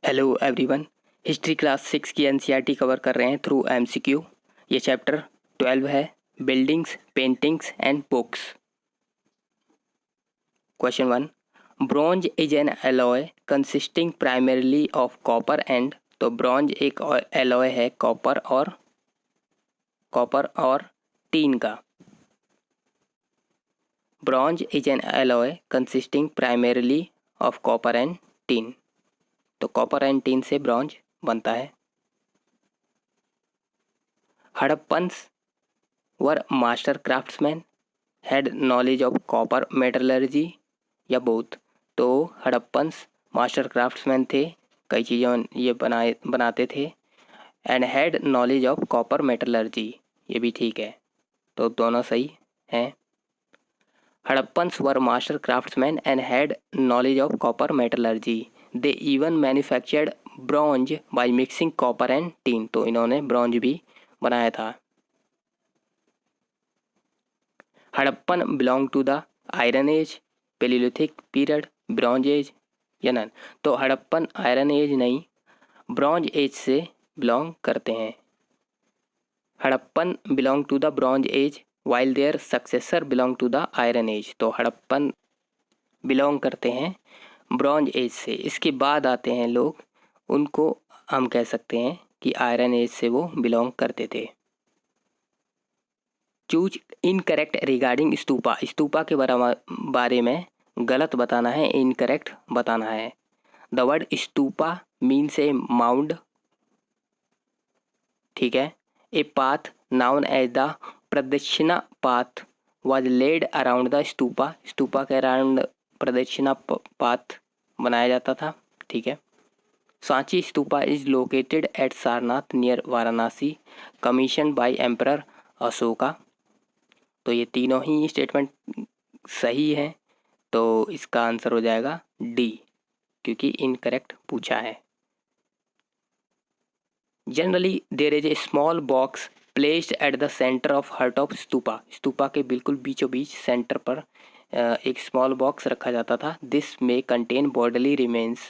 Hello everyone. History class 6 की NCERT cover कर रहे हैं थ्रू एमसीक्यू। ये चैप्टर 12 है, buildings, paintings and books. Question 1, bronze is an alloy consisting primarily of copper and. तो bronze एक एलॉय है कॉपर और टीन का। Bronze is an alloy consisting primarily of copper and tin. तो copper and tin से bronze बनता है। Harappans were master craftsman, had knowledge of copper metallurgy या बोथ। तो हड़प्पन्स मास्टर क्राफ्ट्समैन थे, कई चीज़ें ये बनाते थे। And had knowledge of copper metallurgy, ये भी ठीक है, तो दोनों सही हैं। Harappans were master craftsman and had knowledge of copper metallurgy. They even manufactured bronze by mixing copper and tin. तो इन्होंने ब्रॉन्ज भी बनाया था। Harappan belong to the iron age, paleolithic period, bronze age या नन। तो हड़प्पन आयरन एज नहीं, bronze age से belong करते हैं। Harappan belong to the bronze age while their successor belong to the iron age. तो हड़प्पन बिलोंग करते हैं ब्रॉन्ज एज से, इसके बाद आते हैं लोग, उनको हम कह सकते हैं कि आयरन एज से वो बिलोंग करते थे। Choose incorrect regarding stupa. Stupa के बारे में गलत बताना है, इनकरेक्ट बताना है। The word stupa means a mound, ठीक है। A path known as the pradakshina path was led around the stupa. Stupa के अराउंड प्रदक्षिणा पाथ बनाया जाता था, ठीक है। Sanchi stupa is located at Sarnath near Varanasi, commission by emperor Ashoka. तो ये तीनों ही स्टेटमेंट सही है, तो इसका आंसर हो जाएगा डी, क्योंकि इनकरेक्ट पूछा है। Generally there is a small box placed at the centre of heart of stupa. Stupa के बिल्कुल बीचों बीच सेंटर पर एक स्मॉल बॉक्स रखा जाता था। दिस में contain bodily remains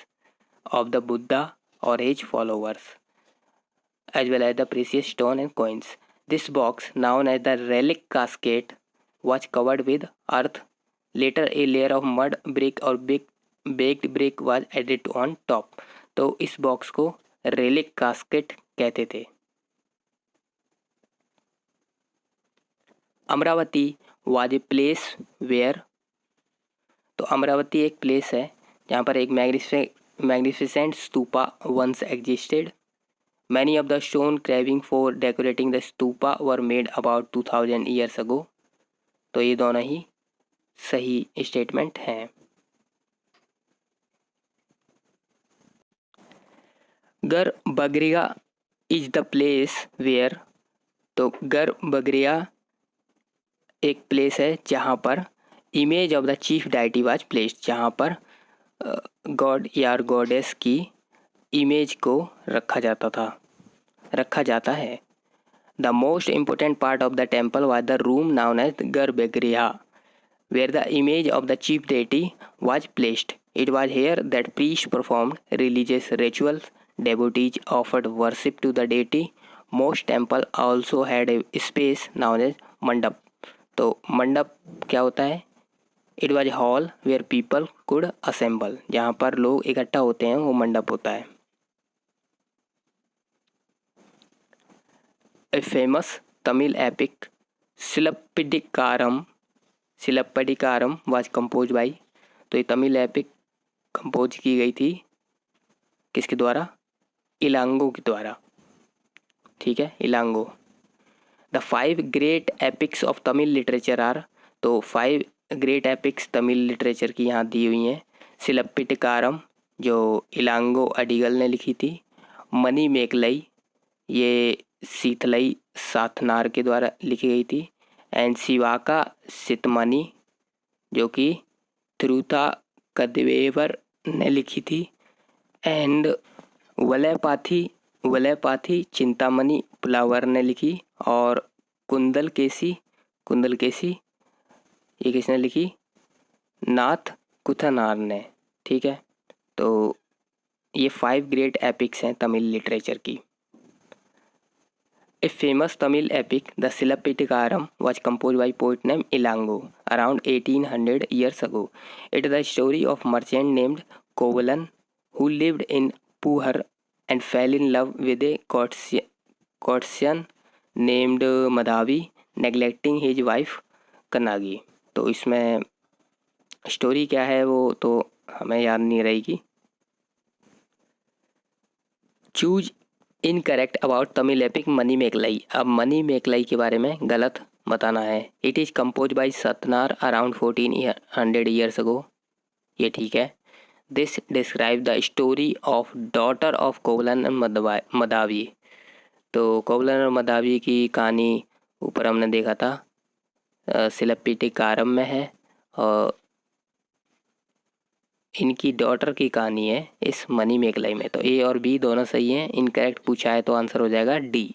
of the Buddha और his followers as well as the precious stone and coins. This box, known as the relic casket, was covered with earth. Later, a layer of mud, brick or baked brick was added on top. तो इस box को relic casket कहते थे। Amaravati was a place where. तो अमरावती एक place है जहाँ पर एक magnificent stupa once existed. Many of the stone carving for decorating the stupa were made about 2000 years ago. तो ये दोनों ही सही स्टेटमेंट हैं। गर Bagaria is the place where. तो गर बगरिया एक प्लेस है जहाँ पर image of the chief deity was placed, जहाँ पर गॉड या गॉडेस की इमेज को रखा जाता है। The most important part of the temple was the room known as Garbhagriha, where the image of the chief deity was placed. It was here that priests performed religious rituals, devotees offered worship to the deity. Most temples also had a space known as mandap. तो मंडप क्या होता है? It was a hall where people could assemble. जहाँ पर लोग इकट्ठा होते हैं वो मंडप होता है। A famous Tamil epic Silappatikaram was composed by। तो ये तमिल एपिक कंपोज की गई थी किसके द्वारा? इलांगो के द्वारा, ठीक है, Ilango. The 5 great epics of Tamil literature are. तो 5 ग्रेट एपिक्स तमिल लिटरेचर की यहाँ दी हुई हैं। सिलप्पिटिकारम जो इलांगो अडिगल ने लिखी थी। मनी मेकलई ये सीथलई साथनार के द्वारा लिखी गई थी। एंड शिवाका सितमनी जो कि थिरुथा कदवेवर ने लिखी थी। एंड वलयपाथी चिंतामणि पुलावर ने लिखी। और कुंदल केसी ये किसने लिखी? नाथ कुथनार ने, ठीक है। तो ये 5 ग्रेट एपिक्स हैं तमिल लिटरेचर की। A famous Tamil epic, the Silappitikaram, was composed by poet named Ilango around 1800 years ago. It is the story of a merchant named Kovalan who lived in Puhar and fell in love with a courtesan named Madhavi, neglecting his wife Kanagi. तो इसमें story क्या है वो तो हमें याद नहीं रहेगी। Choose incorrect about Tamil epic Manimekalai. अब मनी मेकलाई के बारे में गलत बताना है। It is compose by Sattanar around 1400 years ago. ये ठीक है। This describe the story of daughter of Kovalan and Madhavi. तो कोवलन और मदावी की कहानी ऊपर हमने देखा था सिलप्पिटिकारम में है, और इनकी डॉटर की कहानी है इस मनी मेकलाई में। तो ए और बी दोनों सही हैं। इनकरेक्ट पूछा है तो आंसर हो जाएगा D.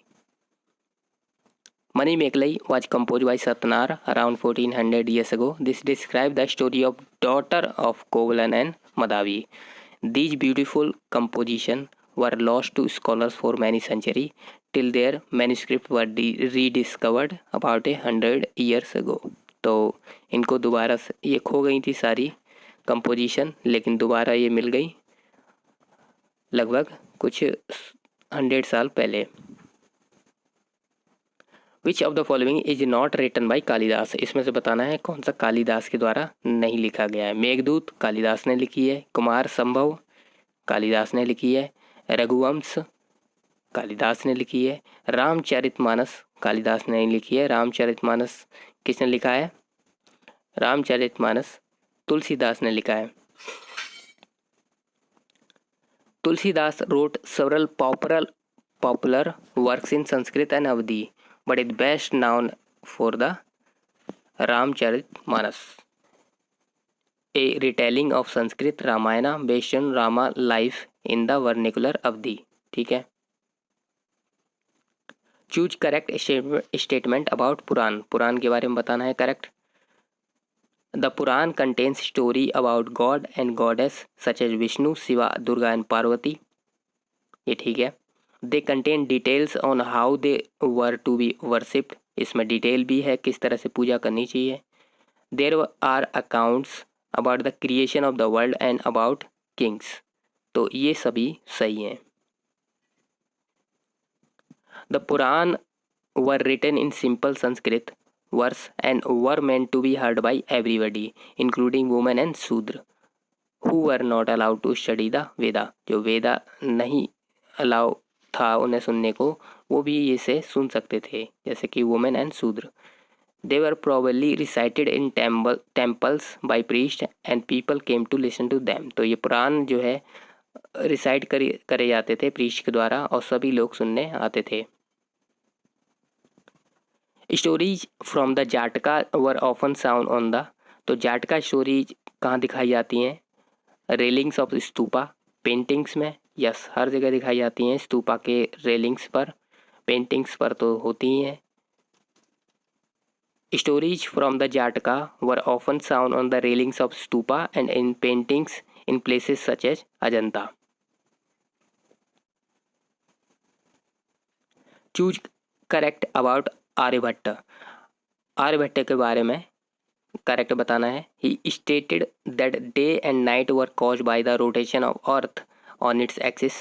Manimekalai was compose by Sattanar around 1400 years ago. This describes the story of daughter of Kovalan and Madhavi. These beautiful compositions were lost to scholars for many centuries till their manuscripts were rediscovered about 100 years ago. तो इनको दोबारा से ये खो गई थी सारी composition, लेकिन दोबारा ये मिल गई लगभग कुछ 100 साल पहले। Which of the following is not written by Kalidas. इसमें से बताना है कौन सा कालिदास के द्वारा नहीं लिखा गया है। मेघदूत कालिदास ने लिखी है, कुमार संभव कालिदास ने लिखी है, रघुवंश कालिदास ने लिखी है, रामचरितमानस कालिदास ने लिखी है। रामचरितमानस किसने लिखा है? रामचरितमानस तुलसीदास ने लिखा है। Tulsidas wrote several popular works in Sanskrit and Awadhi, but is best known for the Ramcharitmanas, a retelling of Sanskrit Ramayana based on Rama life in the vernacular Awadhi। ठीक है। चूज करेक्ट स्टेटमेंट अबाउट पुराण। पुराण के बारे में बताना है correct. The Puran contains story about God and goddess such as Vishnu, Shiva, Durga and Parvati। ये ठीक है। They contain details on how they were to be worshipped। इसमें डिटेल भी है किस तरह से पूजा करनी चाहिए। There are accounts about the creation of the world and about kings। तो ये सभी सही हैं। The Puran were written in simple Sanskrit verse and were meant to be heard by everybody including women and Shudra who were not allowed to study the Veda। जो वेदा नहीं allow था उन्हें सुनने को, वो भी इसे सुन सकते थे, जैसे कि वुमेन एंड शूद्र। They were probably recited in temples by priests and people came to listen to them। तो ये पुराण जो है रिसाइट करे जाते थे प्रीस्ट के द्वारा और सभी लोग सुनने आते थे। Stories from the Jataka were often sound on the. तो जाटका स्टोरीज कहाँ दिखाई जाती हैं? रेलिंग्स ऑफ स्तूपा, पेंटिंग्स में। यस, हर जगह दिखाई जाती हैं स्तूपा के रेलिंग्स पर, पेंटिंग्स पर तो होती ही हैं। Stories from the Jataka were often sound on the railings of stupa and in paintings in places such as Ajanta. Choose correct about Aryabhatta. Aryabhatta के बारे में करेक्ट बताना है। He stated that day and night were caused by the rotation of earth on its axis.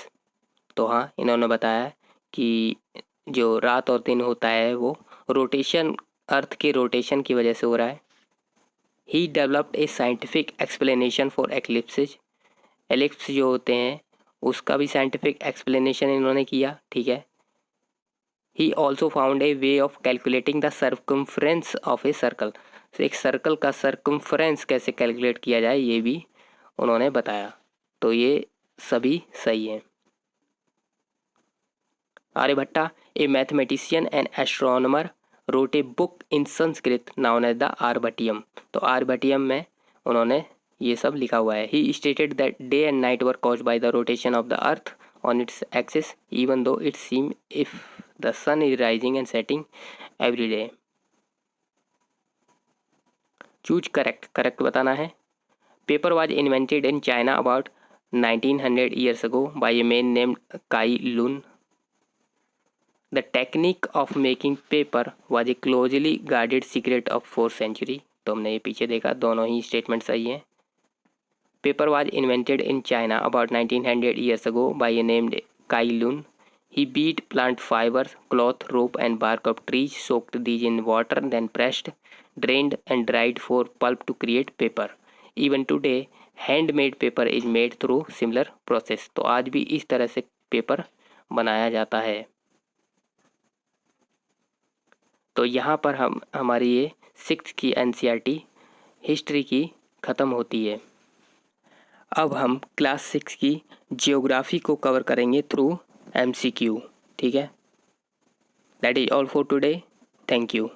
तो हाँ, इन्होंने बताया कि जो रात और दिन होता है वो रोटेशन, अर्थ के रोटेशन की वजह से हो रहा है। He developed a scientific explanation for eclipses. Ellipse जो होते हैं उसका भी साइंटिफिक एक्सप्लेनेशन इन्होंने किया। ठीक है। He also found a way of calculating the circumference of a circle। तो एक सर्कल का circumference कैसे कैलकुलेट किया जाए ये भी उन्होंने बताया। तो ये सभी सही हैं। Aryabhatta a mathematician and astronomer wrote a book in Sanskrit known as the Aryabhatiyam. तो आर्यभट्टियम में उन्होंने ये सब लिखा हुआ है। He stated that day and night were caused by the rotation of the earth on its axis even though it seemed if the sun is rising and setting every day। Choose correct, correct बताना है। Paper was invented in China about 1900 years ago by a man named Kai Lun. The technique of making paper was a closely guarded secret of 4th century. तो हमने ये पीछे देखा, दोनों ही statement सही हैं. Paper was invented in China about 1900 years ago by a named Kai Lun. He beat plant fibers, cloth, rope and bark of trees, soaked these in water, then pressed, drained and dried for pulp to create paper. Even today, handmade paper is made through similar process. तो आज भी इस तरह से paper बनाया जाता है. तो यहाँ पर हमारी ये 6th की NCERT हिस्ट्री की ख़त्म होती है. अब हम क्लास 6 की जियोग्राफी को कवर करेंगे थ्रू MCQ. ठीक है. That is all for today. Thank you.